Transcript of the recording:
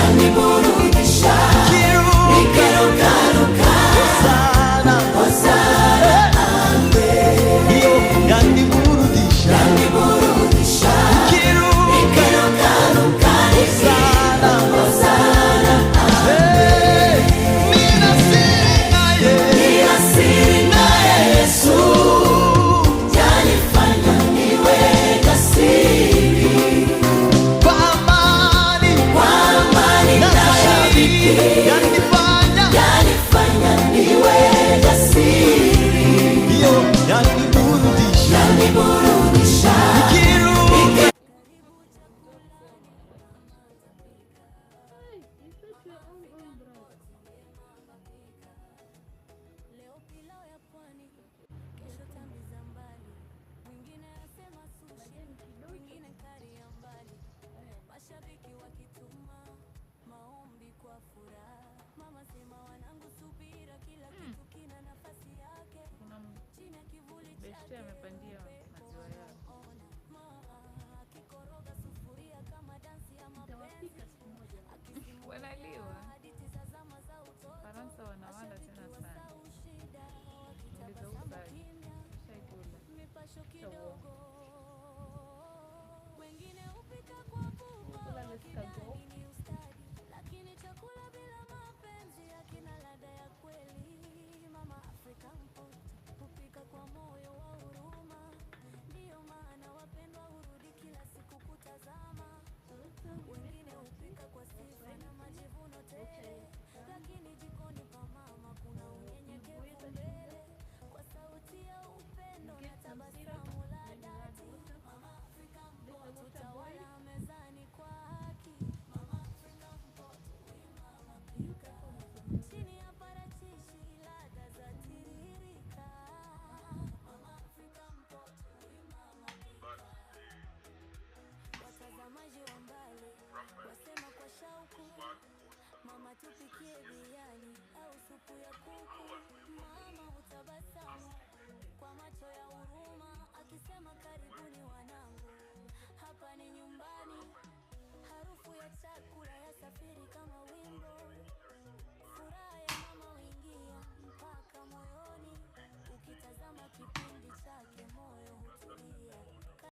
yaniburudisha, nikirukaruka, hosana, hosana, amen. Hiyo yaniburudisha, yaniburudisha, nikirukaruka, hosana, hosana, amen. Nina siri naye, nina siri naye Yesu, yanifanya niwe jasiri. Kwa amani na shabiki, yanifanya niwe jasiri. Hiyo yaniburudisha, yaniburudisha, nikiruka. Leo pilau ya pwani, kesho tambi za mbali, mwingine asema sushi, mwingine kari ya mbali, mashabiki wakituma maombi kwa furaha. Mama sema wanangu subira, kila kitu kina nafasi yake, chini ya kivuli chake amepandia maziwa yake. akikoroga sufuria kama dansi ya mapenzi, Wanaliwa. hadithi za zama za utoto, Faransa wanawala tena sana. shida Uliza usali. Shaikula. mipasho kidogo, wengine hupika kwa pupa wakidai ni ustadi, lakini chakula bila mapenzi hakina ladha ya kweli. Mama Afrika Mpot hupika kwa moyo wa huruma, ndiyo maana wapendwa hurudi kila siku kutazama. Wengine hupika kwa sifa na majivuno tele, lakini jikoni pa mama kuna unyenyekevu mbele, kwa sauti ya upendo na tabasamu la dhati. Mama Afrika Mpot utawala mezani kwa haki. Mama Afrika Mpot uimama pika, chini ya parachichi ladha za tiririka. Mama Afrika Mpot uimama pika. Watazamaji wa mbali wasema kwa shauku, mama tupikie biriani au supu ya kuku. Mama hutabasamu kwa macho ya huruma akisema karibuni.